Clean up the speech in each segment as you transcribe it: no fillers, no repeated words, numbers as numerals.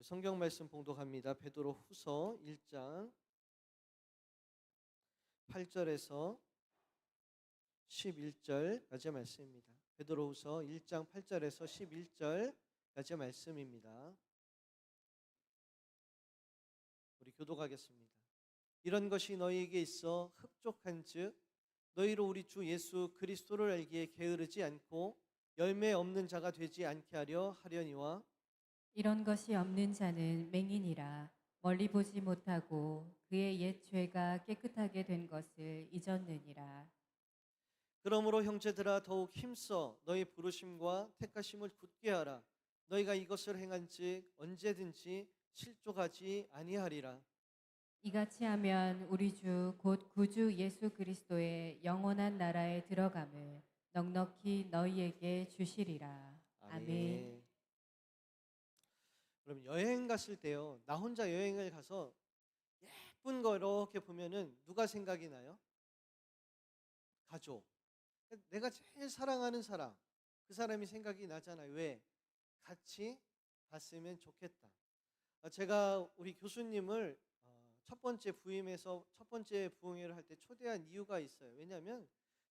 성경 말씀 봉독합니다. 베드로 후서 1장 8절에서 11절까지 말씀입니다. 베드로 후서 1장 8절에서 11절까지 말씀입니다. 우리 교독하겠습니다. 이런 것이 너희에게 있어 흡족한즉 너희로 우리 주 예수 그리스도를 알기에 게으르지 않고 열매 없는 자가 되지 않게 하려니와 이런 것이 없는 자는 맹인이라 멀리 보지 못하고 그의 옛 죄가 깨끗하게 된 것을 잊었느니라. 그러므로 형제들아 더욱 힘써 너희 부르심과 택하심을 굳게 하라. 너희가 이것을 행한즉 언제든지 실족하지 아니하리라. 이같이 하면 우리 주 곧 구주 예수 그리스도의 영원한 나라에 들어감을 넉넉히 너희에게 주시리라. 아멘. 아멘. 그럼 여행 갔을 때요, 나 혼자 여행을 가서 예쁜 거 이렇게 보면은 누가 생각이 나요? 가족. 내가 제일 사랑하는 사람, 그 사람이 생각이 나잖아요. 왜? 같이 봤으면 좋겠다. 제가 우리 교수님을 첫 번째 부임해서 첫 번째 부흥회를 할 때 초대한 이유가 있어요. 왜냐하면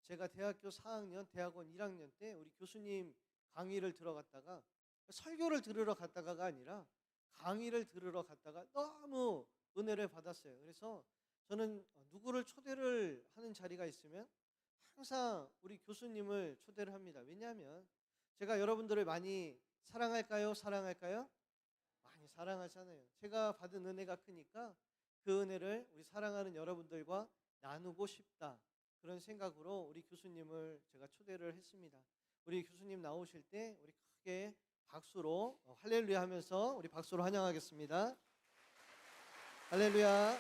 제가 대학교 4학년, 대학원 1학년 때 우리 교수님 강의를 들어갔다가 설교를 들으러 갔다가가 아니라 강의를 들으러 갔다가 너무 은혜를 받았어요. 그래서 저는 누구를 초대를 하는 자리가 있으면 항상 우리 교수님을 초대를 합니다. 왜냐하면 제가 여러분들을 많이 사랑할까요? 사랑할까요? 많이 사랑하잖아요. 제가 받은 은혜가 크니까 그 은혜를 우리 사랑하는 여러분들과 나누고 싶다. 그런 생각으로 우리 교수님을 제가 초대를 했습니다. 우리 교수님 나오실 때 우리 크게 박수로 할렐루야 하면서 우리 박수로 환영하겠습니다. 할렐루야.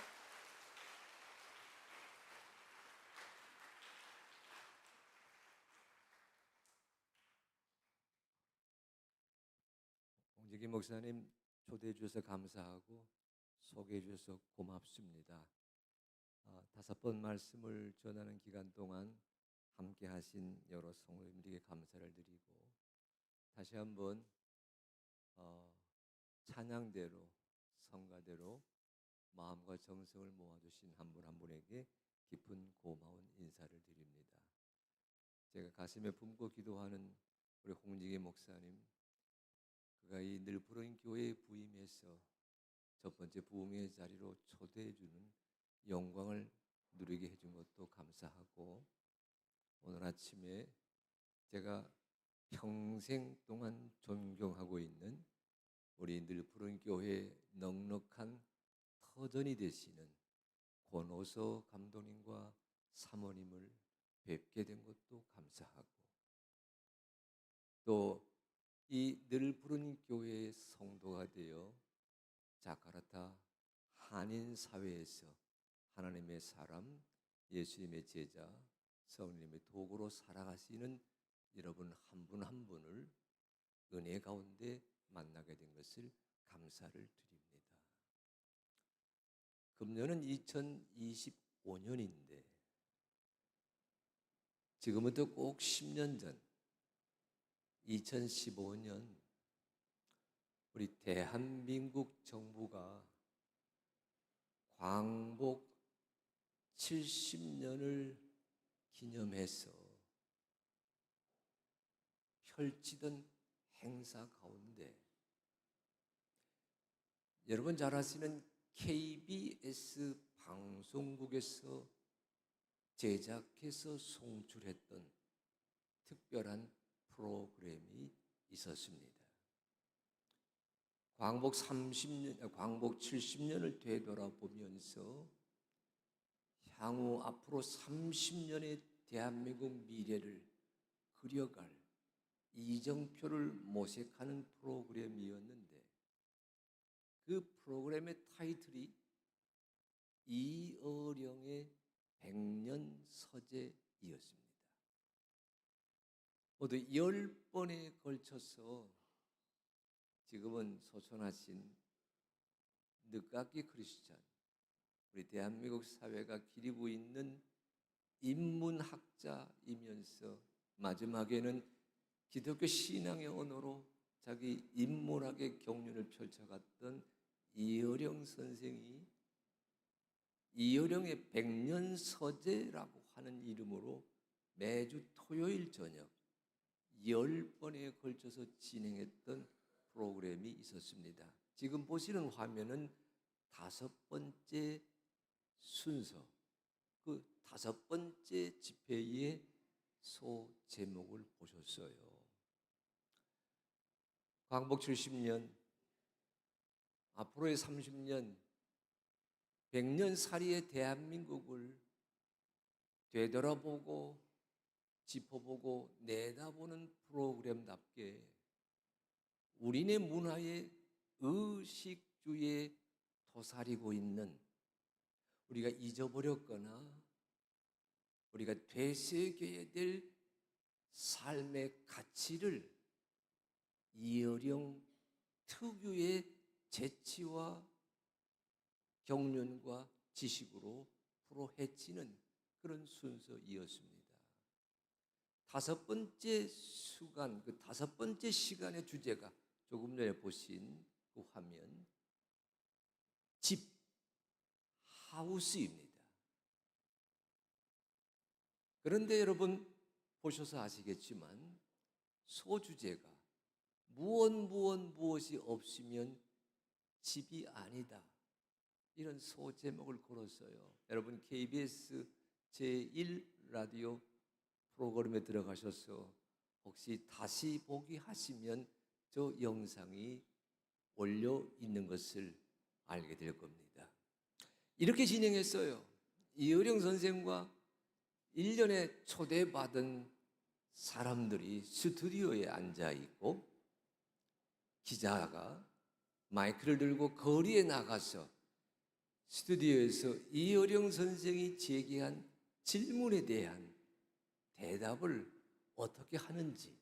홍지기 목사님 초대해 주셔서 감사하고 소개해 주셔서 고맙습니다. 5번 말씀을 전하는 기간 동안 함께 하신 여러 성도님들에게 감사를 드리고 다시 한번 찬양대로 성가대로 마음과 정성을 모아주신 한 분 한 분에게 깊은 고마운 인사를 드립니다. 제가 가슴에 품고 기도하는 우리 홍지기 목사님, 그가 이 늘푸른 교회에 부임해서 첫 번째 부흥의 자리로 초대해 주는 영광을 누리게 해준 것도 감사하고, 오늘 아침에 제가 평생 동안 존경하고 있는 우리 늘푸른 교회의 넉넉한 터전이 되시는 권오서 감독님과 사모님을 뵙게 된 것도 감사하고, 또 이 늘푸른 교회의 성도가 되어 자카르타 한인 사회에서 하나님의 사람, 예수님의 제자, 성령님의 도구로 살아가시는 여러분 한 분 한 분을 은혜 가운데 만나게 된 것을 감사를 드립니다. 금년은 2025년인데 지금부터 꼭 10년 전 2015년 우리 대한민국 정부가 광복 70년을 기념해서 펼치던 행사 가운데 여러분 잘 아시는 KBS 방송국에서 제작해서 송출했던 특별한 프로그램이 있었습니다. 광복 70년을 되돌아보면서 향후 앞으로 30년의 대한민국 미래를 그려갈 이정표를 모색하는 프로그램이었는데, 그 프로그램의 타이틀이 이어령의 100년 서재이었습니다. 모두 10번에 걸쳐서 지금은 소천하신 늦깎이 크리스찬, 우리 대한민국 사회가 기리고 있는 인문학자이면서 마지막에는 기독교 신앙의 언어로 자기 인문학의 경륜을 펼쳐갔던 이어령 선생이 이어령의 백년서재라고 하는 이름으로 매주 토요일 저녁 10번에 걸쳐서 진행했던 프로그램이 있었습니다. 지금 보시는 화면은 5번째 순서, 그 5번째 집회의 소 제목을 보셨어요. 광복 70년, 앞으로의 30년, 100년살이의 대한민국을 되돌아보고 짚어보고 내다보는 프로그램답게 우리네 문화의 의식주의에 도사리고 있는, 우리가 잊어버렸거나 우리가 되새겨야 될 삶의 가치를 이어령 특유의 재치와 경륜과 지식으로 풀어헤치는 그런 순서이었습니다. 5번째 수간, 그 5번째 시간의 주제가 조금 전에 보신 그 화면, 집, 하우스입니다. 그런데 여러분 보셔서 아시겠지만 소주제가 무엇이 없으면 집이 아니다, 이런 소제목을 걸었어요. 여러분 KBS 제1라디오 프로그램에 들어가셔서 혹시 다시 보기 하시면 저 영상이 올려 있는 것을 알게 될 겁니다. 이렇게 진행했어요. 이어령 선생과 1년에 초대받은 사람들이 스튜디오에 앉아 있고, 기자가 마이크를 들고 거리에 나가서 스튜디오에서 이어령 선생이 제기한 질문에 대한 대답을 어떻게 하는지,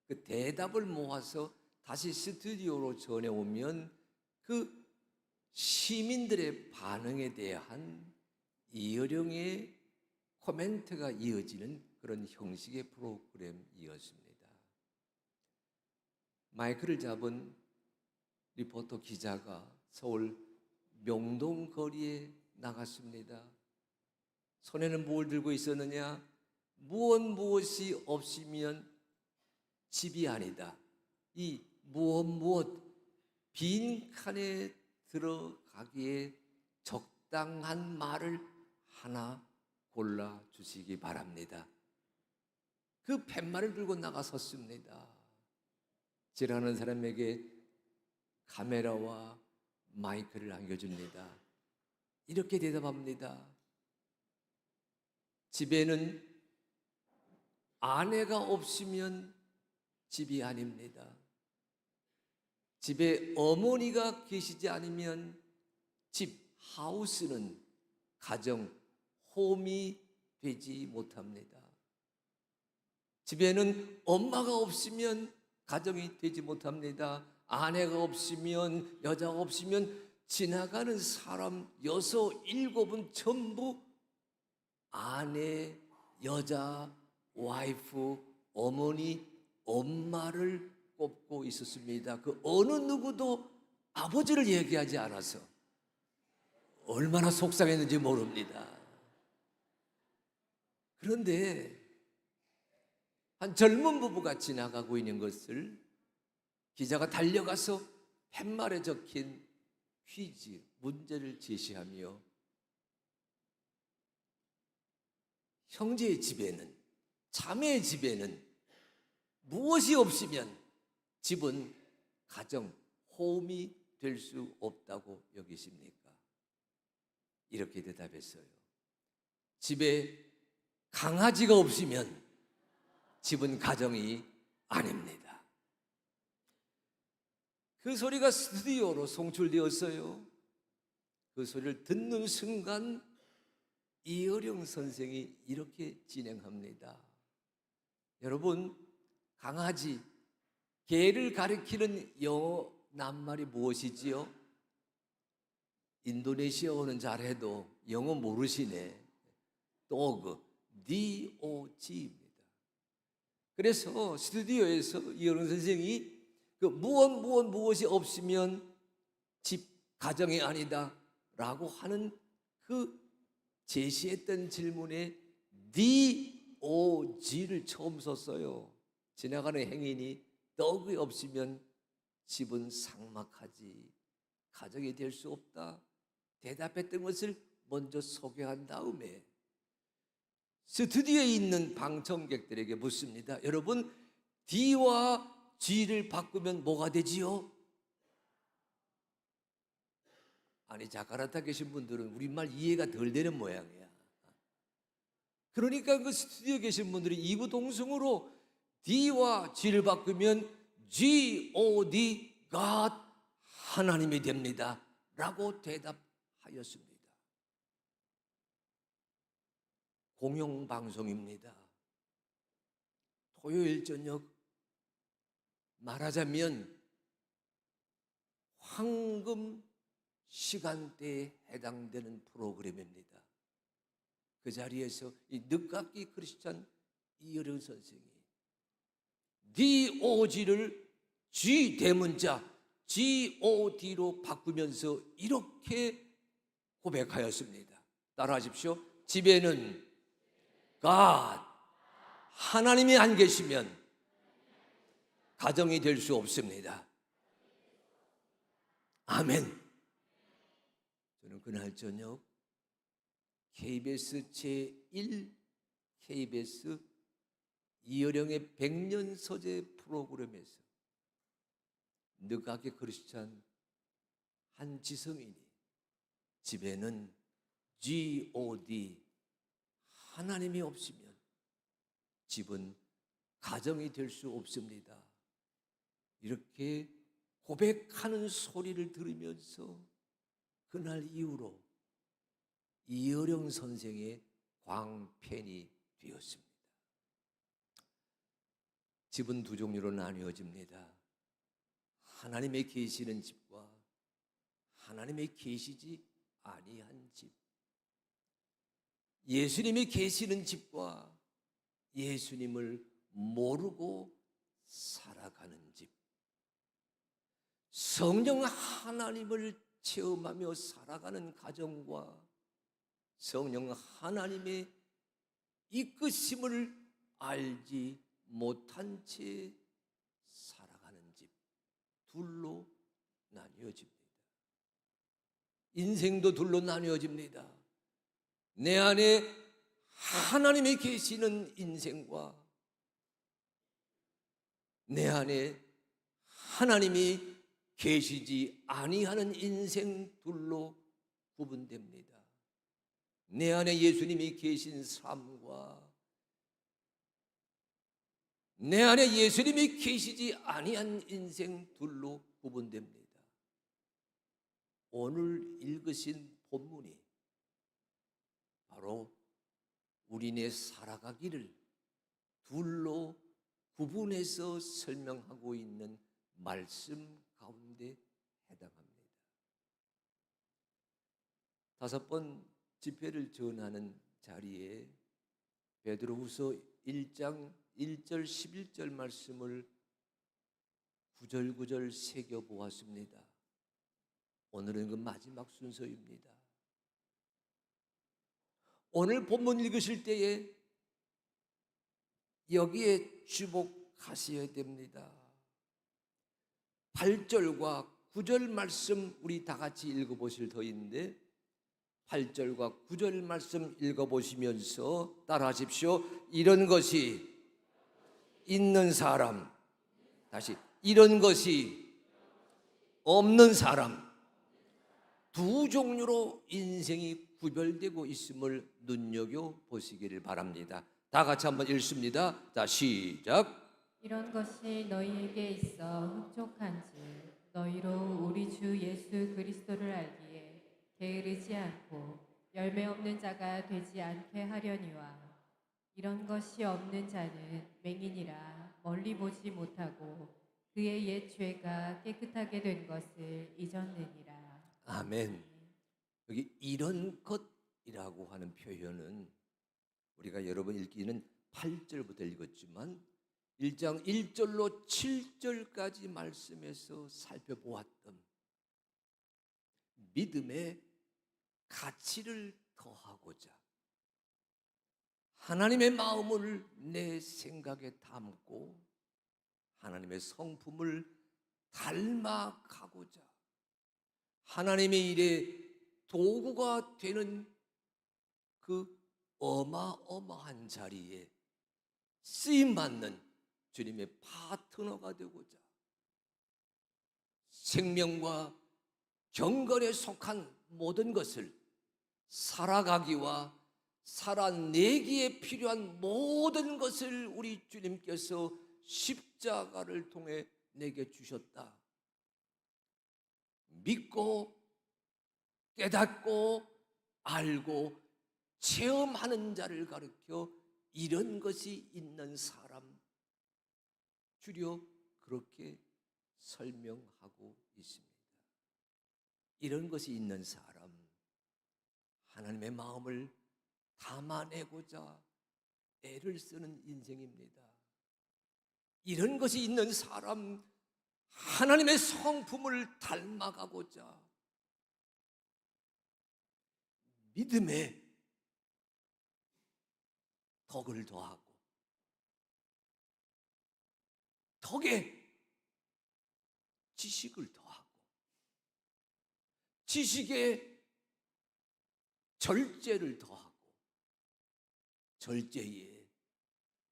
그 대답을 모아서 다시 스튜디오로 전해오면 그 시민들의 반응에 대한 이어령의 코멘트가 이어지는 그런 형식의 프로그램이었습니다. 마이크를 잡은 리포터 기자가 서울 명동 거리에 나갔습니다. 손에는 뭘 들고 있었느냐? 무엇이 없으면 집이 아니다. 이 무엇 빈칸에 들어가기에 적당한 말을 하나 골라 주시기 바랍니다. 그 팻말을 들고 나가섰습니다. 지나가는 사람에게 카메라와 마이크를 안겨줍니다. 이렇게 대답합니다. 집에는 아내가 없으면 집이 아닙니다. 집에 어머니가 계시지 않으면 집, 하우스는 가정, 홈이 되지 못합니다. 집에는 엄마가 없으면 가정이 되지 못합니다. 아내가 없으면, 여자가 없으면 지나가는 사람 6, 7은 전부 아내, 여자, 와이프, 어머니, 엄마를 꼽고 있었습니다. 그 어느 누구도 아버지를 얘기하지 않아서 얼마나 속상했는지 모릅니다. 그런데 한 젊은 부부가 지나가고 있는 것을 기자가 달려가서 팻말에 적힌 퀴즈, 문제를 제시하며 형제의 집에는, 자매의 집에는 무엇이 없으면 집은 가정, 홈이 될 수 없다고 여기십니까? 이렇게 대답했어요. 집에 강아지가 없으면 집은 가정이 아닙니다. 그 소리가 스튜디오로 송출되었어요. 그 소리를 듣는 순간 이어령 선생이 이렇게 진행합니다. 여러분, 강아지, 개를 가리키는 영어 낱말이 무엇이지요? 인도네시아어는 잘해도 영어 모르시네. dog, D-O-G입니다. 그래서 스튜디오에서 이어령 선생이 그 무엇이 없으면 집 가정이 아니다라고 하는 그 제시했던 질문에 DOG를 처음 썼어요. 지나가는 행인이 떡이 없으면 집은 삭막하지 가정이 될 수 없다 대답했던 것을 먼저 소개한 다음에 스튜디오에 있는 방청객들에게 묻습니다. 여러분, D와 G를 바꾸면 뭐가 되지요? 아니, 자카르타 계신 분들은 우리말 이해가 덜 되는 모양이야. 그러니까 그 스튜디오에 계신 분들이 이구동성으로 D와 G를 바꾸면 God, God, 하나님이 됩니다 라고 대답하였습니다. 공영방송입니다. 토요일 저녁, 말하자면 황금 시간대에 해당되는 프로그램입니다. 그 자리에서 이 늦깎이 크리스찬 이어령 선생이 DOG를 G 대문자 GOD로 바꾸면서 이렇게 고백하였습니다. 따라하십시오. 집에는 God, 하나님이 안 계시면 가정이 될 수 없습니다. 아멘. 저는 그날 저녁 KBS 제1 KBS 이어령의 백년서재 프로그램에서 늦깎이 크리스찬 한지성인이 집에는 God, 하나님이 없으면 집은 가정이 될 수 없습니다. 이렇게 고백하는 소리를 들으면서 그날 이후로 이어령 선생의 광팬이 되었습니다. 집은 두 종류로 나뉘어집니다. 하나님의 계시는 집과 하나님의 계시지 아니한 집. 예수님이 계시는 집과 예수님을 모르고 살아가는 집. 성령 하나님을 체험하며 살아가는 가정과 성령 하나님의 이끄심을 알지 못한 채 살아가는 집. 둘로 나뉘어집니다. 인생도 둘로 나뉘어집니다. 내 안에 하나님이 계시는 인생과 내 안에 하나님이 계시지 아니하는 인생 둘로 구분됩니다. 내 안에 예수님이 계신 삶과 내 안에 예수님이 계시지 아니한 인생 둘로 구분됩니다. 오늘 읽으신 본문이 바로 우리네 살아가기를 둘로 구분해서 설명하고 있는 말씀 가운데 해당합니다. 5번 집회를 전하는 자리에 베드로후서 1장 1절 11절 말씀을 구절구절 새겨보았습니다. 오늘은 그 마지막 순서입니다. 오늘 본문 읽으실 때에 여기에 주목하셔야 됩니다. 8절과 9절 말씀 우리 다 같이 읽어보실 터인데 8절과 9절 말씀 읽어보시면서 따라하십시오. 이런 것이 있는 사람, 다시 이런 것이 없는 사람, 두 종류로 인생이 구별되고 있음을 눈여겨보시기를 바랍니다. 다 같이 한번 읽습니다. 자, 시작. 이런 것이 너희에게 있어 흡족한지 너희로 우리 주 예수 그리스도를 알기에 게으르지 않고 열매 없는 자가 되지 않게 하려니와 이런 것이 없는 자는 맹인이라 멀리 보지 못하고 그의 옛 죄가 깨끗하게 된 것을 잊었느니라. 아멘. 여기 이런 것이라고 하는 표현은 우리가 여러 번 읽기는 8절부터 읽었지만 1장 1절로 7절까지 말씀에서 살펴보았던 믿음의 가치를 더하고자 하나님의 마음을 내 생각에 담고 하나님의 성품을 닮아가고자 하나님의 일에 도구가 되는 그 어마어마한 자리에 쓰임받는 주님의 파트너가 되고자 생명과 경건에 속한 모든 것을 살아가기와 살아내기에 필요한 모든 것을 우리 주님께서 십자가를 통해 내게 주셨다. 믿고 깨닫고 알고 체험하는 자를 가르쳐 이런 것이 있는 사람, 주려 그렇게 설명하고 있습니다. 이런 것이 있는 사람, 하나님의 마음을 담아내고자 애를 쓰는 인생입니다. 이런 것이 있는 사람, 하나님의 성품을 닮아가고자 믿음의 덕을 더하고 덕에 지식을 더하고 지식에 절제를 더하고 절제에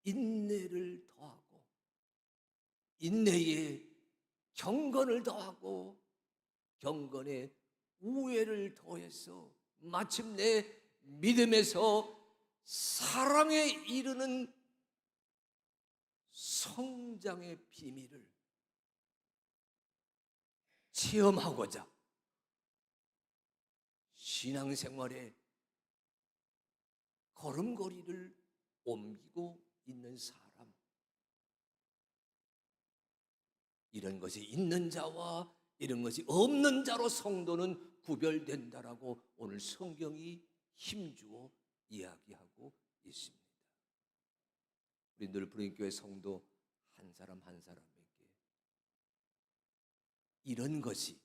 인내를 더하고 인내에 경건을 더하고 경건에 우애를 더해서 마침내 믿음에서 사랑에 이르는 성장의 비밀을 체험하고자 신앙생활에 걸음걸이를 옮기고 있는 사람, 이런 것이 있는 자와 이런 것이 없는 자로 성도는 구별된다라고 오늘 성경이 힘주어 이야기하고 있습니다. 우리 늘푸른교회 성도 한 사람 한 사람에게 이런 것이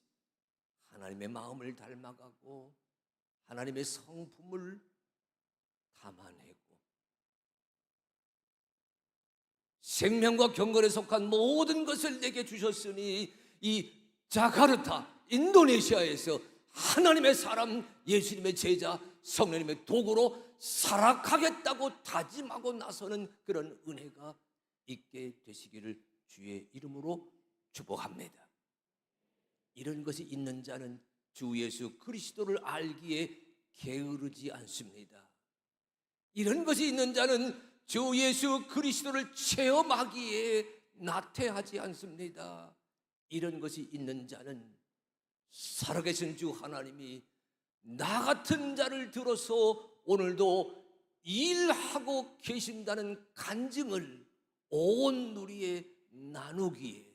하나님의 마음을 닮아가고 하나님의 성품을 담아내고 생명과 경건에 속한 모든 것을 내게 주셨으니 이 자카르타 인도네시아에서 하나님의 사람 예수님의 제자 성령님의 도구로 살아가겠다고 다짐하고 나서는 그런 은혜가 있게 되시기를 주의 이름으로 축복합니다. 이런 것이 있는 자는 주 예수 그리스도를 알기에 게으르지 않습니다. 이런 것이 있는 자는 주 예수 그리스도를 체험하기에 나태하지 않습니다. 이런 것이 있는 자는 살아계신 주 하나님이 나 같은 자를 들어서 오늘도 일하고 계신다는 간증을 온 누리에 나누기에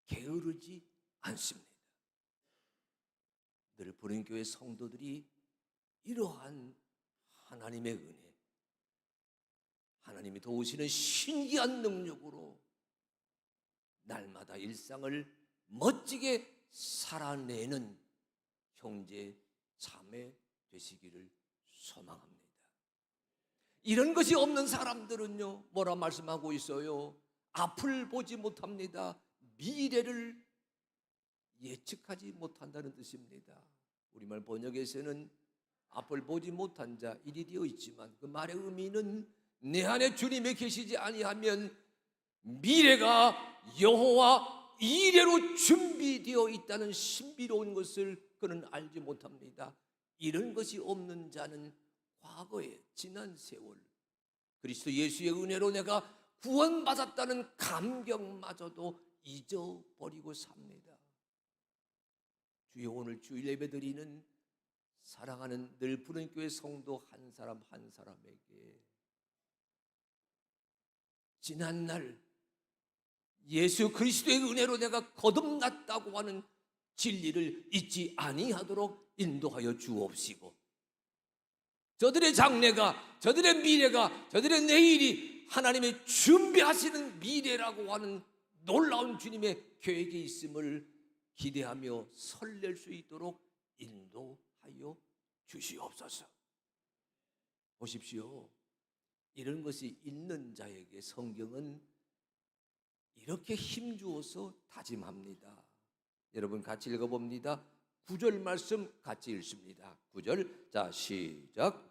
게으르지 않습니다. 늘푸른교회 성도들이 이러한 하나님의 은혜, 하나님이 도우시는 신기한 능력으로 날마다 일상을 멋지게 살아내는 형제 자매 되시기를 소망합니다. 이런 것이 없는 사람들은요, 뭐라 말씀하고 있어요? 앞을 보지 못합니다. 미래를 예측하지 못한다는 뜻입니다. 우리말 번역에서는 앞을 보지 못한 자 일이 되어 있지만 그 말의 의미는 내 안에 주님이 계시지 아니하면 미래가 여호와 이래로 준비되어 있다는 신비로운 것을 그는 알지 못합니다. 이런 것이 없는 자는 과거에 지난 세월 그리스도 예수의 은혜로 내가 구원받았다는 감격마저도 잊어버리고 삽니다. 주여, 오늘 주일 예배드리는 사랑하는 늘푸른교회 성도 한 사람 한 사람에게 지난날 예수 그리스도의 은혜로 내가 거듭났다고 하는 진리를 잊지 아니하도록 인도하여 주옵시고, 저들의 장래가, 저들의 미래가, 저들의 내일이 하나님의 준비하시는 미래라고 하는 놀라운 주님의 계획이 있음을 기대하며 설렐 수 있도록 인도하여 주시옵소서. 보십시오. 이런 것이 있는 자에게 성경은 이렇게 힘주어서 다짐합니다. 여러분 같이 읽어봅니다. 9절 말씀 같이 읽습니다. 9절, 자 시작.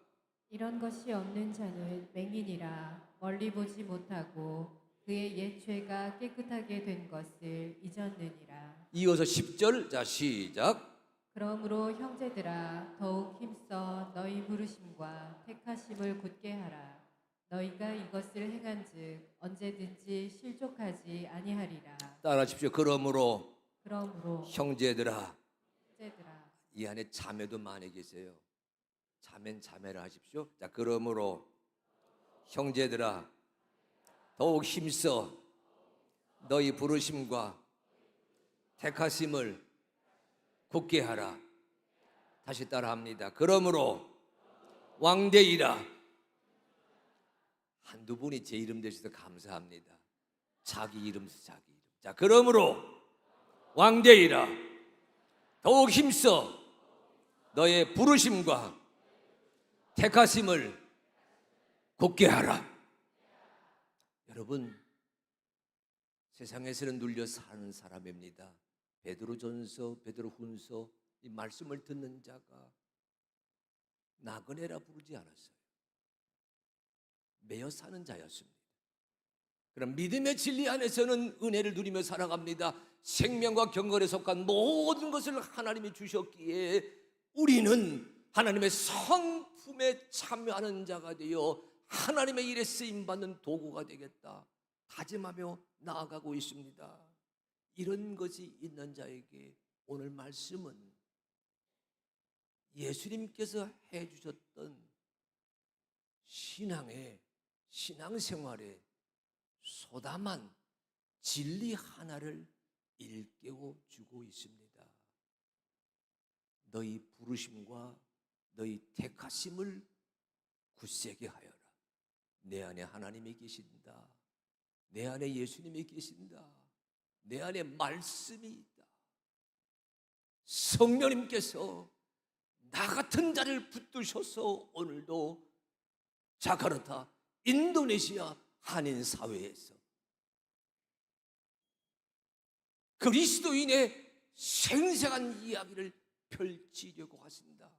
이런 것이 없는 자는 맹인이라 멀리 보지 못하고 그의 옛 죄가 깨끗하게 된 것을 잊었느니라. 이어서 10절, 자 시작. 그러므로 형제들아 더욱 힘써 너희 부르심과 택하심을 굳게 하라. 너희가 이것을 행한즉 언제든지 실족하지 아니하리라. 따라하십시오. 그러므로 형제들아 이 안에 자매도 많이 계세요. 자매는 자매를 하십시오. 자, 그러므로 형제들아 더욱 힘써 너희 부르심과 택하심을 굳게 하라. 다시 따라합니다. 그러므로 왕대이라. 한두 분이 제 이름 대셔서 감사합니다. 자기 이름. 자, 그러므로 왕대이라 더욱 힘써 너의 부르심과 택하심을 굳게 하라. 여러분, 세상에서는 눌려 사는 사람입니다. 베드로전서, 베드로훈서 이 말씀을 듣는 자가 나그네라 부르지 않았어요. 매여 사는 자였습니다. 그럼 믿음의 진리 안에서는 은혜를 누리며 살아갑니다. 생명과 경건에 속한 모든 것을 하나님이 주셨기에 우리는 하나님의 성품에 참여하는 자가 되어 하나님의 일에 쓰임받는 도구가 되겠다 다짐하며 나아가고 있습니다. 이런 것이 있는 자에게 오늘 말씀은 예수님께서 해주셨던 신앙생활에 소담한 진리 하나를 일깨워 주고 있습니다. 너희 부르심과 너희 택하심을 굳세게 하여라. 내 안에 하나님이 계신다. 내 안에 예수님이 계신다. 내 안에 말씀이 있다. 성령님께서 나 같은 자를 붙드셔서 오늘도 자카르타, 인도네시아 한인 사회에서 그리스도인의 생생한 이야기를 펼치려고 하신다.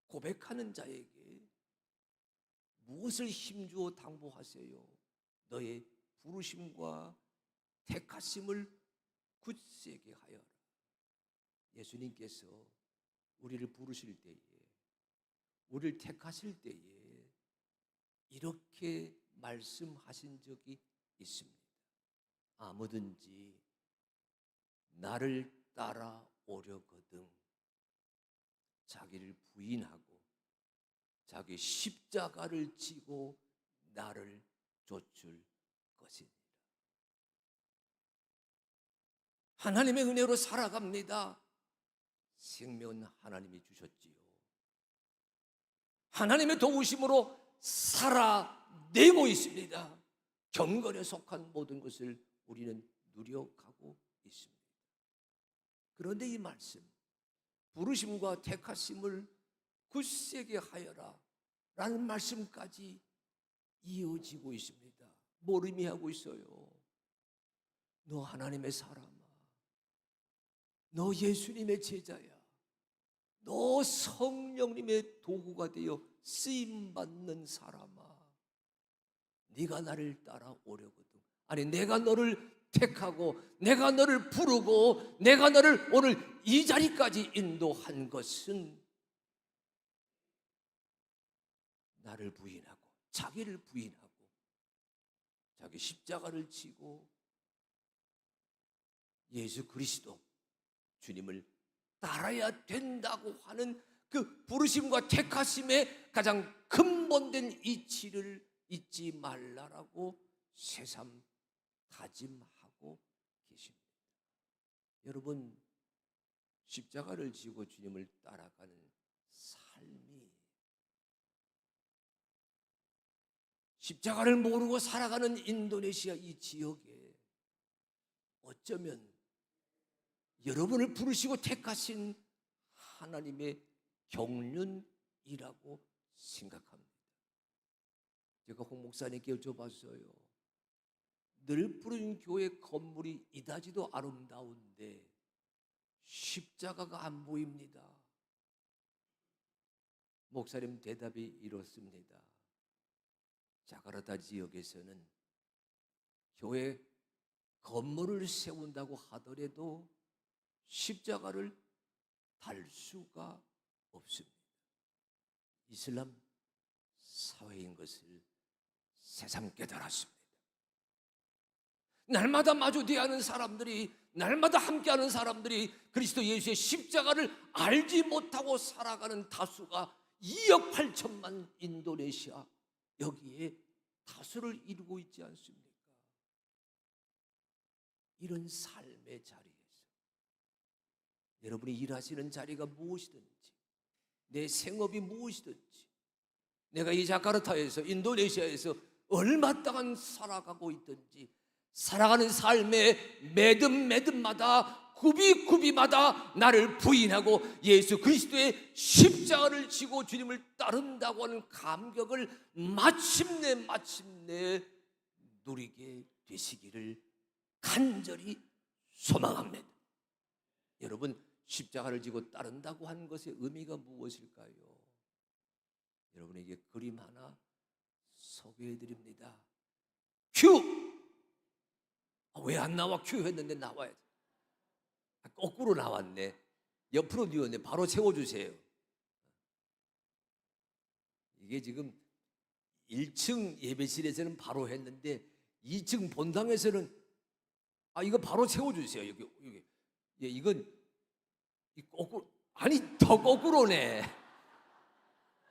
고백하는 자에게 무엇을 힘주어 당부하세요? 너의 부르심과 택하심을 굳세게 하여라. 예수님께서 우리를 부르실 때에, 우리를 택하실 때에 이렇게 말씀하신 적이 있습니다. 아무든지 나를 따라오려거든 자기를 부인하고 자기 십자가를 지고 나를 좇을 것이니라. 하나님의 은혜로 살아갑니다. 생명은 하나님이 주셨지요. 하나님의 도우심으로 살아내고 있습니다. 경건에 속한 모든 것을 우리는 누려가고 있습니다. 그런데 이 말씀, 부르심과 택하심을 굳세게 하여라 라는 말씀까지 이어지고 있습니다. 뭘 의미하고 있어요? 너 하나님의 사람아, 너 예수님의 제자야, 너 성령님의 도구가 되어 쓰임받는 사람아, 네가 나를 따라오려거든. 아니, 내가 너를 택하고 내가 너를 부르고 내가 너를 오늘 이 자리까지 인도한 것은 나를 부인하고 자기를 부인하고 자기 십자가를 지고 예수 그리스도 주님을 따라야 된다고 하는 그 부르심과 택하심의 가장 근본된 이치를 잊지 말라라고 새삼 다짐하고 계십니다. 여러분, 십자가를 지고 주님을 따라가는 삶이 십자가를 모르고 살아가는 인도네시아 이 지역에 어쩌면 여러분을 부르시고 택하신 하나님의 경륜이라고 생각합니다. 제가 홍 목사님께 여쭤봤어요. 늘 부른 교회 건물이 이다지도 아름다운데 십자가가 안 보입니다. 목사님 대답이 이렇습니다. 자카르타 지역에서는 교회 건물을 세운다고 하더라도 십자가를 달 수가 없습니다. 이슬람 사회인 것을 새삼 깨달았습니다. 날마다 마주 대하는 사람들이, 날마다 함께하는 사람들이 그리스도 예수의 십자가를 알지 못하고 살아가는 다수가 2억 8천만 인도네시아, 여기에 다수를 이루고 있지 않습니까? 이런 삶의 자리에서 여러분이 일하시는 자리가 무엇이든지, 내 생업이 무엇이든지, 내가 이 자카르타에서, 인도네시아에서 얼마 동안 살아가고 있든지, 살아가는 삶의 매듭마다, 굽이마다 나를 부인하고 예수 그리스도의 십자가를 지고 주님을 따른다고 하는 감격을 마침내 누리게 되시기를 간절히 소망합니다. 여러분, 십자가를 지고 따른다고 하는 것의 의미가 무엇일까요? 여러분에게 그림 하나 소개해 드립니다. 큐! 왜 안 나와? 큐 했는데 나와야지. 거꾸로 나왔네. 옆으로 뉘었네. 바로 세워주세요. 이게 지금 1층 예배실에서는 바로 했는데 2층 본당에서는 이거 바로 세워주세요. 여기. 예, 이건 거꾸로, 아니 더 거꾸로네.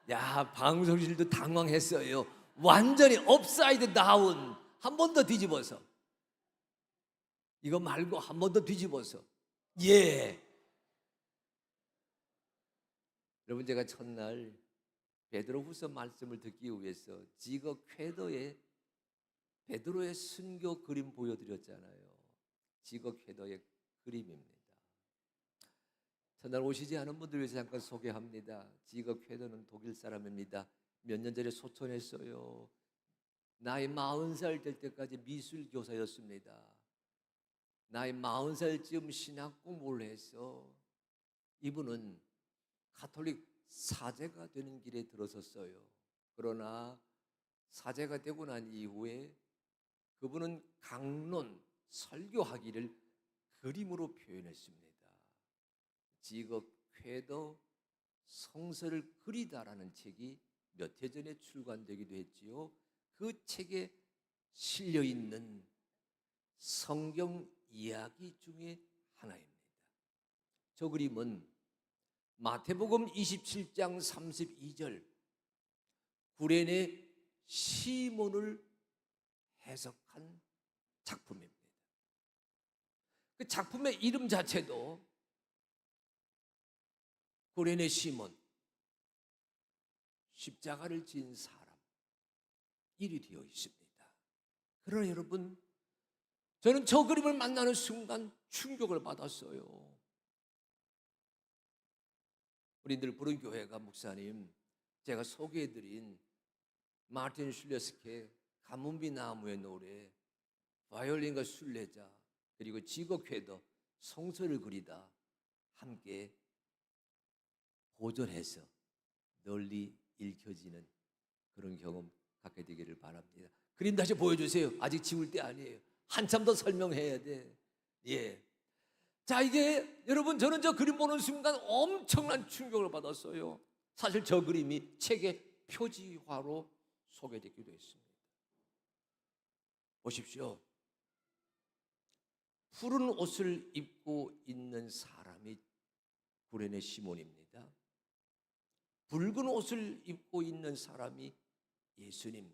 야, 방송실도 당황했어요. 완전히 업사이드 다운. 한 번 더 뒤집어서. 이거 말고 한 번 더 뒤집어서. 예. 여러분, 제가 첫날 베드로후서 말씀을 듣기 위해서 지거 쾌더의 베드로의 순교 그림 보여드렸잖아요. 지거 쾌더의 그림입니다. 첫날 오시지 않은 분들 위해서 잠깐 소개합니다. 지거 쾌더는 독일 사람입니다. 몇 년 전에 소천했어요. 나이 40살 될 때까지 미술 교사였습니다. 나이 40살쯤 신학 공부를 해서 이분은 가톨릭 사제가 되는 길에 들어섰어요. 그러나 사제가 되고 난 이후에 그분은 강론, 설교하기를 그림으로 표현했습니다. 지거 쾌더 성서를 그리다라는 책이 몇 해 전에 출간되기도 했지요. 그 책에 실려있는 성경 이야기 중에 하나입니다. 저 그림은 마태복음 27장 32절 구레네 시몬을 해석한 작품입니다. 그 작품의 이름 자체도 구레네 시몬, 십자가를 진 사람, 일이 되어 있습니다. 그러나 여러분, 저는 저 그림을 만나는 순간 충격을 받았어요. 우리 늘 부른 교회가 목사님, 제가 소개해드린 마틴 슐레스케 가뭄비 나무의 노래, 바이올린과 순례자, 그리고 지거 쾌더 성서를 그리다 함께 보존해서 널리 읽혀지는 그런 경험 갖게 되기를 바랍니다. 그림 다시 보여주세요. 아직 지울 때 아니에요. 한참 더 설명해야 돼. 예. 자, 이게 여러분, 저는 저 그림 보는 순간 엄청난 충격을 받았어요. 사실 저 그림이 책의 표지화로 소개되기도 했습니다. 보십시오. 푸른 옷을 입고 있는 사람이 구레네 시몬입니다. 붉은 옷을 입고 있는 사람이 예수님,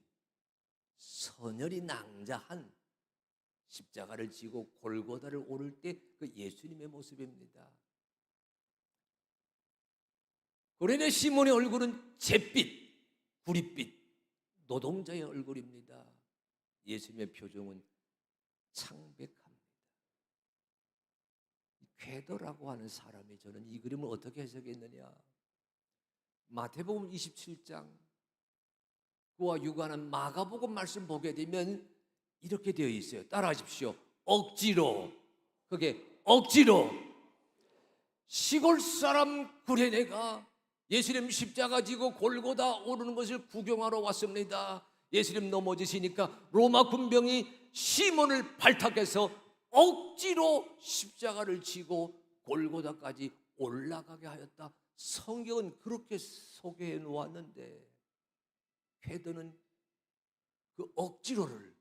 선혈이 낭자한 십자가를 지고 골고다를 오를 때 그 예수님의 모습입니다. 구레네 시몬의 얼굴은 잿빛, 구릿빛, 노동자의 얼굴입니다. 예수님의 표정은 창백합니다. 궤도라고 하는 사람이, 저는 이 그림을 어떻게 해석했느냐, 마태복음 27장 그와 유관한 마가복음 말씀 보게 되면 이렇게 되어 있어요. 따라하십시오. 억지로, 그게 억지로 시골 사람 구레네가 예수님 십자가 지고 골고다 오르는 것을 구경하러 왔습니다. 예수님 넘어지시니까 로마 군병이 시몬을 발탁해서 억지로 십자가를 지고 골고다까지 올라가게 하였다. 성경은 그렇게 소개해 놓았는데 베드로는 그 억지로를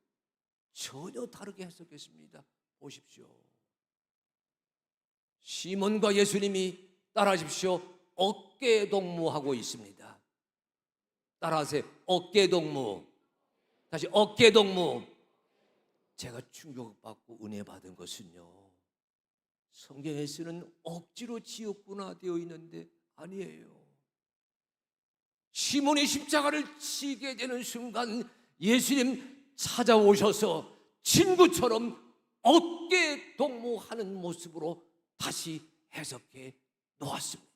전혀 다르게 해석했습니다. 보십시오. 시몬과 예수님이, 따라하십시오, 어깨 동무하고 있습니다. 따라하세요. 어깨 동무. 다시 어깨 동무. 제가 충격받고 은혜 받은 것은요, 성경에서는 억지로 지었구나 되어 있는데 아니에요. 시몬이 십자가를 지게 되는 순간 예수님 찾아오셔서 친구처럼 어깨 동무하는 모습으로 다시 해석해 놓았습니다.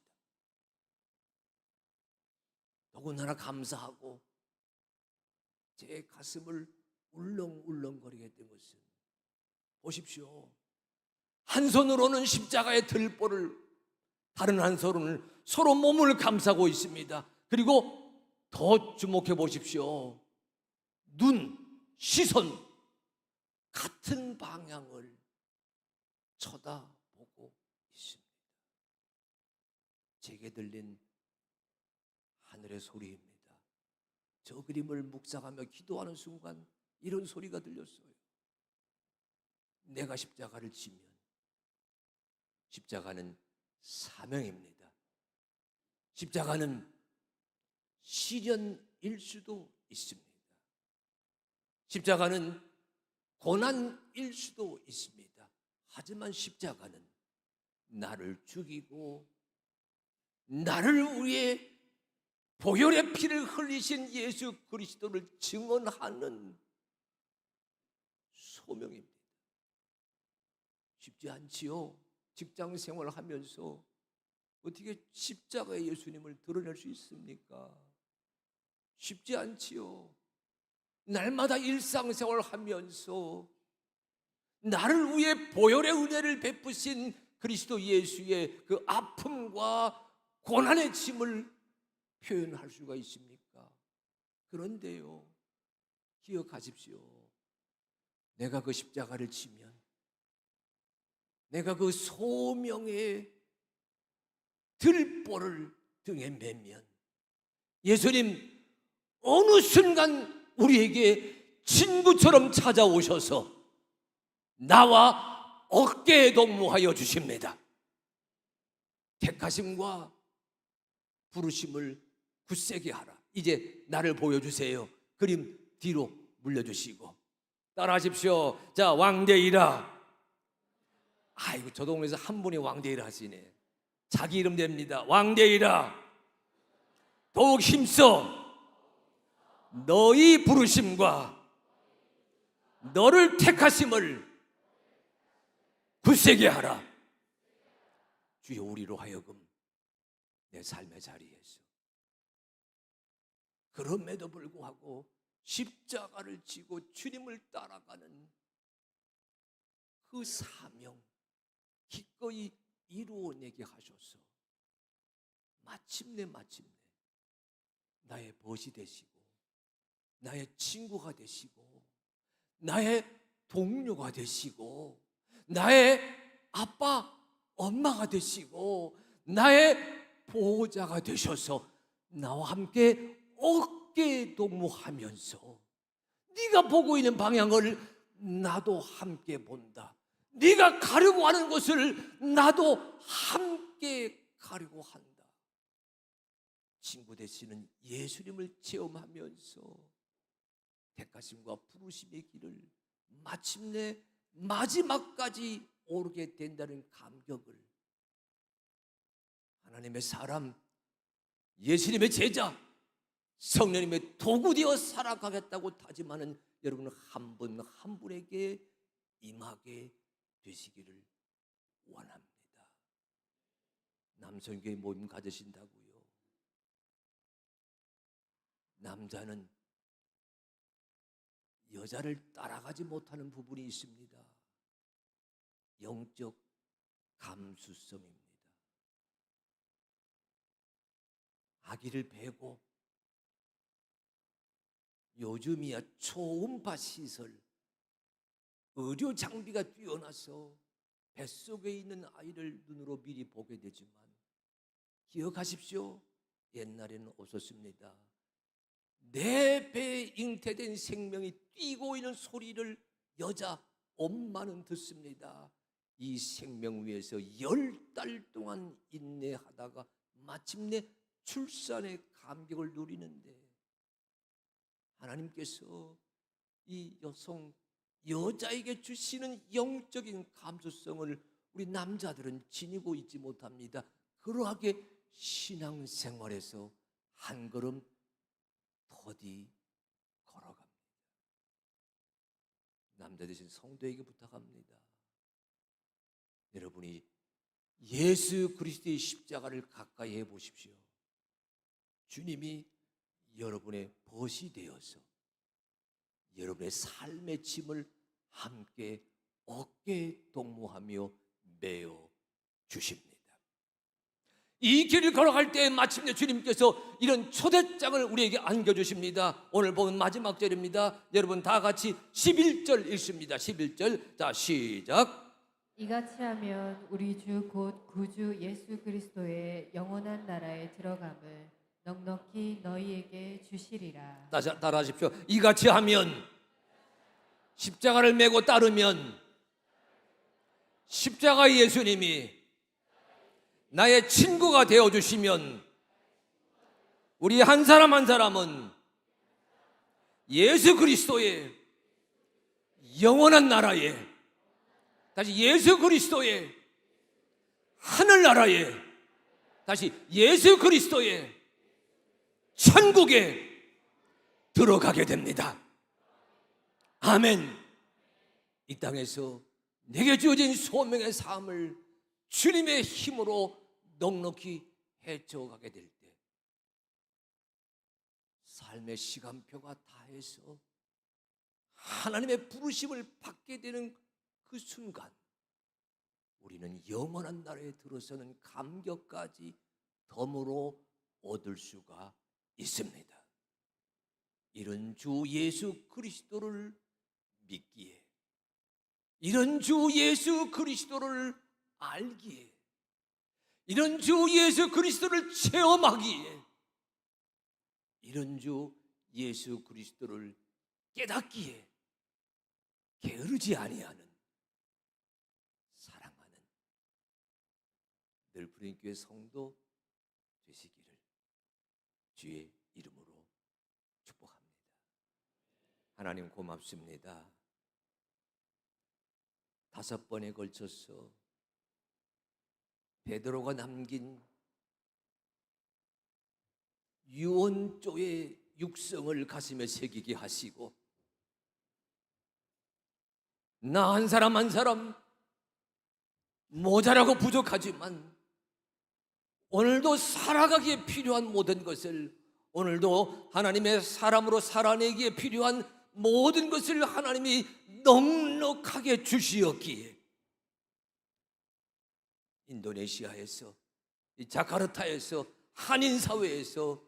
너무나 감사하고 제 가슴을 울렁울렁거리게 했던 것은, 보십시오, 한 손으로는 십자가의 들보를, 다른 한 손으로는 서로 몸을 감싸고 있습니다. 그리고 더 주목해 보십시오. 눈, 시선 같은 방향을 쳐다보고 있습니다. 제게 들린 하늘의 소리입니다. 저 그림을 묵상하며 기도하는 순간 이런 소리가 들렸어요. 내가 십자가를 지면 십자가는 사명입니다. 십자가는 시련일 수도 있습니다. 십자가는 고난일 수도 있습니다. 하지만 십자가는 나를 죽이고 나를 위해 보혈의 피를 흘리신 예수 그리스도를 증언하는 소명입니다. 쉽지 않지요. 직장 생활하면서 어떻게 십자가의 예수님을 드러낼 수 있습니까? 쉽지 않지요. 날마다 일상생활 하면서 나를 위해 보혈의 은혜를 베푸신 그리스도 예수의 그 아픔과 고난의 짐을 표현할 수가 있습니까? 그런데요, 기억하십시오. 내가 그 십자가를 지면, 내가 그 소명의 들보를 등에 매면 예수님 어느 순간 우리에게 친구처럼 찾아오셔서 나와 어깨 동무하여 주십니다. 택하심과 부르심을 굳세게 하라. 이제 나를 보여주세요. 그림 뒤로 물려주시고 따라하십시오. 자, 왕대이라. 아이고, 저 동네에서 한 분이 왕대이라 하시네. 자기 이름 됩니다. 왕대이라. 더욱 힘써 너희 부르심과 너를 택하심을 굳세게 하라. 주여, 우리로 하여금 내 삶의 자리에서 그럼에도 불구하고 십자가를 지고 주님을 따라가는 그 사명 기꺼이 이루어내게 하셔서 마침내 나의 벗이 되시고 나의 친구가 되시고 나의 동료가 되시고 나의 아빠 엄마가 되시고 나의 보호자가 되셔서 나와 함께 어깨 동무하면서 네가 보고 있는 방향을 나도 함께 본다. 네가 가려고 하는 것을 나도 함께 가려고 한다. 친구 되시는 예수님을 체험하면서 택하심과 부르심의 길을 마침내 마지막까지 오르게 된다는 감격을 하나님의 사람, 예수님의 제자, 성령님의 도구 되어 살아가겠다고 다짐하는 여러분 한 분 한 분에게 임하게 되시기를 원합니다. 남성교회 모임 가지신다고요? 남자는 여자를 따라가지 못하는 부분이 있습니다. 영적 감수성입니다. 아기를 베고 요즘이야 초음파 시설, 의료 장비가 뛰어나서 뱃속에 있는 아이를 눈으로 미리 보게 되지만 기억하십시오. 옛날에는 없었습니다. 내 배에 잉태된 생명이 뛰고 있는 소리를 여자 엄마는 듣습니다. 이 생명 위에서 10달 동안 인내하다가 마침내 출산의 감격을 누리는데 하나님께서 이 여자에게 주시는 영적인 감수성을 우리 남자들은 지니고 있지 못합니다. 그러하게 신앙생활에서 한 걸음 더디 걸어갑니다. 남자 되신 성도에게 부탁합니다. 여러분이 예수 그리스도의 십자가를 가까이 해 보십시오. 주님이 여러분의 벗이 되어서 여러분의 삶의 짐을 함께 어깨에 동무하며 메어 주십니다. 이 길을 걸어갈 때 마침내 주님께서 이런 초대장을 우리에게 안겨주십니다. 오늘 보면 마지막 절입니다. 여러분 다 같이 11절 읽습니다. 11절 자 시작. 이같이 하면 우리 주 곧 구주 예수 그리스도의 영원한 나라에 들어감을 넉넉히 너희에게 주시리라. 다시 따라하십시오. 이같이 하면 십자가를 메고 따르면 십자가 예수님이 나의 친구가 되어주시면 우리 한 사람 한 사람은 예수 그리스도의 영원한 나라에, 다시 예수 그리스도의 하늘나라에, 다시 예수 그리스도의 천국에 들어가게 됩니다. 아멘. 이 땅에서 내게 주어진 소명의 삶을 주님의 힘으로 넉넉히 헤쳐가게 될 때 삶의 시간표가 다해서 하나님의 부르심을 받게 되는 그 순간 우리는 영원한 나라에 들어서는 감격까지 덤으로 얻을 수가 있습니다. 이런 주 예수 그리스도를 믿기에, 이런 주 예수 그리스도를 알기에, 이런 주 예수 그리스도를 체험하기에, 이런 주 예수 그리스도를 깨닫기에 게으르지 아니하는 사랑하는 늘푸른 교회 성도 되시기를 주의 이름으로 축복합니다. 하나님 고맙습니다. 5번에 걸쳐서 베드로가 남긴 유언조의 육성을 가슴에 새기게 하시고 나 한 사람 한 사람 모자라고 부족하지만 오늘도 살아가기에 필요한 모든 것을, 오늘도 하나님의 사람으로 살아내기에 필요한 모든 것을 하나님이 넉넉하게 주시었기에 인도네시아에서, 이 자카르타에서, 한인사회에서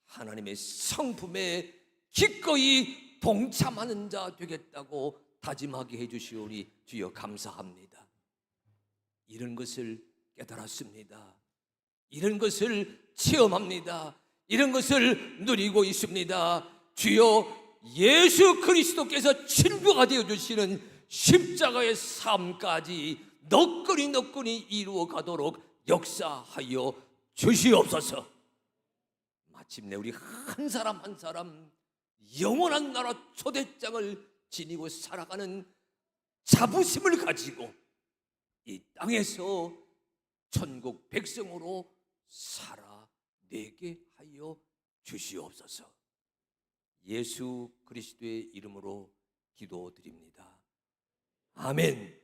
하나님의 성품에 기꺼이 동참하는 자 되겠다고 다짐하게 해주시오니 주여 감사합니다. 이런 것을 깨달았습니다. 이런 것을 체험합니다. 이런 것을 누리고 있습니다. 주여 예수 그리스도께서 친구가 되어주시는 십자가의 삶까지 너끈히 이루어 가도록 역사하여 주시옵소서. 마침내 우리 한 사람 한 사람 영원한 나라 초대장을 지니고 살아가는 자부심을 가지고 이 땅에서 천국 백성으로 살아내게 하여 주시옵소서. 예수 그리스도의 이름으로 기도드립니다. 아멘.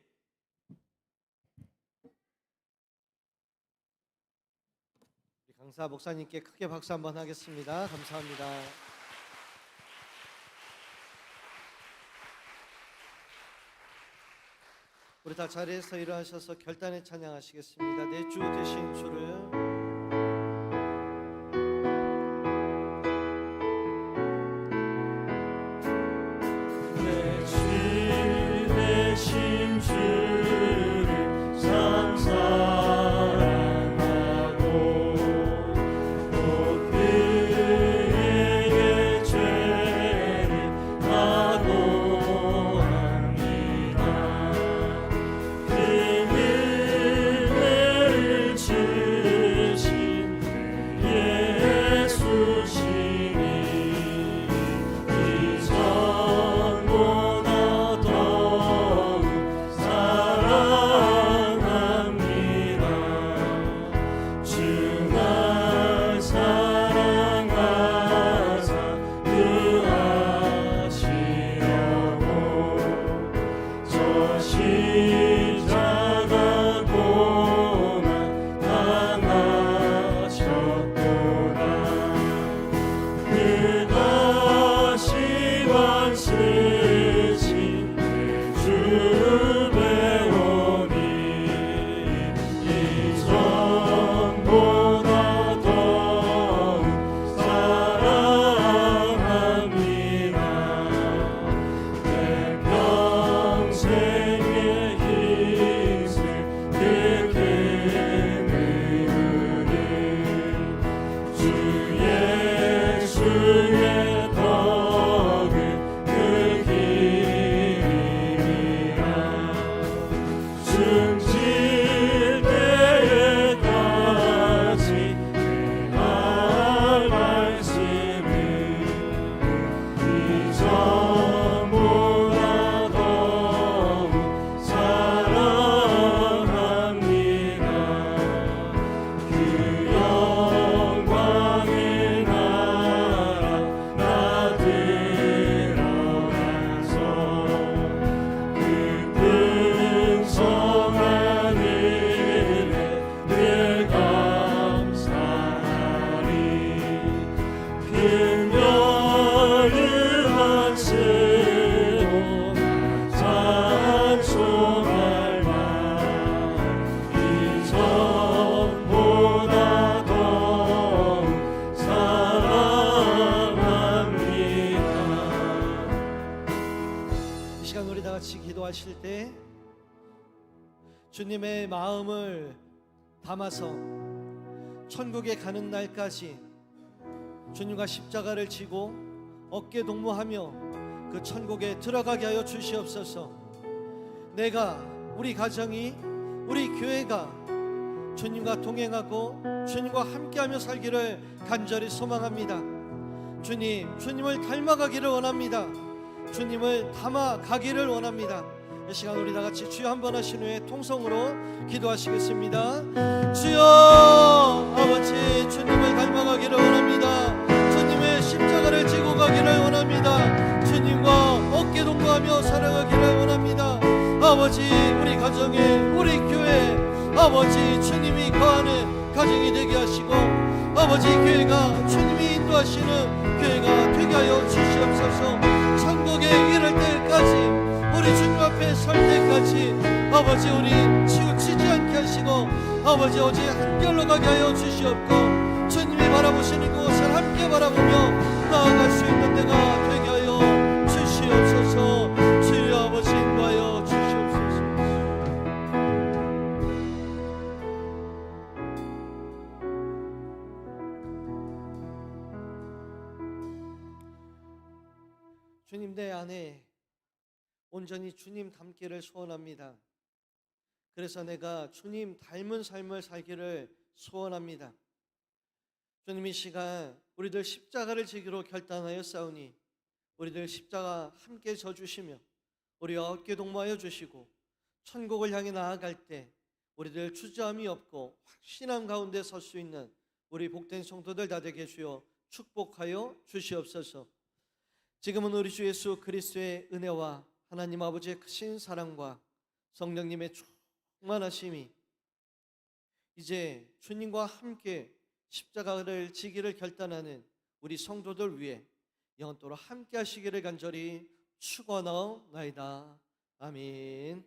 강사 목사님께 크게 박수 한번 하겠습니다. 감사합니다. 우리 다 자리에서 일어나셔서 결단의 찬양하시겠습니다. 내 주 되신 주를. 기도하실 때 주님의 마음을 담아서 천국에 가는 날까지 주님과 십자가를 지고 어깨 동무하며 그 천국에 들어가게 하여 주시옵소서. 내가, 우리 가정이, 우리 교회가 주님과 동행하고 주님과 함께하며 살기를 간절히 소망합니다. 주님, 주님을 닮아가기를 원합니다. 주님을 담아가기를 원합니다. 이 시간 우리 다 같이 주여 한번 하신 후에 통성으로 기도하시겠습니다. 주여, 아버지, 주님을 닮아가기를 원합니다. 주님의 십자가를 지고 가기를 원합니다. 주님과 어깨 동무하며 살아가기를 원합니다. 아버지, 우리 가정에, 우리 교회, 아버지, 주님이 거하는 가정이 되게 하시고 아버지, 교회가 주님이 인도하시는 교회가 되게 하여 주시옵소서. 천국에 이를 때까지, 우리 주님 앞에 설 때까지 아버지, 우리 치우치지 않게 하시고 아버지, 오직 한결로 가게 하여 주시옵고 주님이 바라보시는 곳을 함께 바라보며 나아갈 수 있는 데가 되게 하여 주시옵소서. 주여 아버지, 인도하여 주시옵소서. 주님, 내 안에 온전히 주님 닮기를 소원합니다. 그래서 내가 주님 닮은 삶을 살기를 소원합니다. 주님, 이 시간 우리들 십자가를 지기로 결단하여 싸우니 우리들 십자가 함께 져주시며 우리와 어깨 동무하여 주시고 천국을 향해 나아갈 때 우리들 주저함이 없고 확신함 가운데 설 수 있는 우리 복된 성도들 다 되게 주여 축복하여 주시옵소서. 지금은 우리 주 예수 그리스도의 은혜와 하나님 아버지의 크신 사랑과 성령님의 충만하심이 이제 주님과 함께 십자가를 지기를 결단하는 우리 성도들 위해 영원토록 함께 하시기를 간절히 축원하옵나이다. 아멘.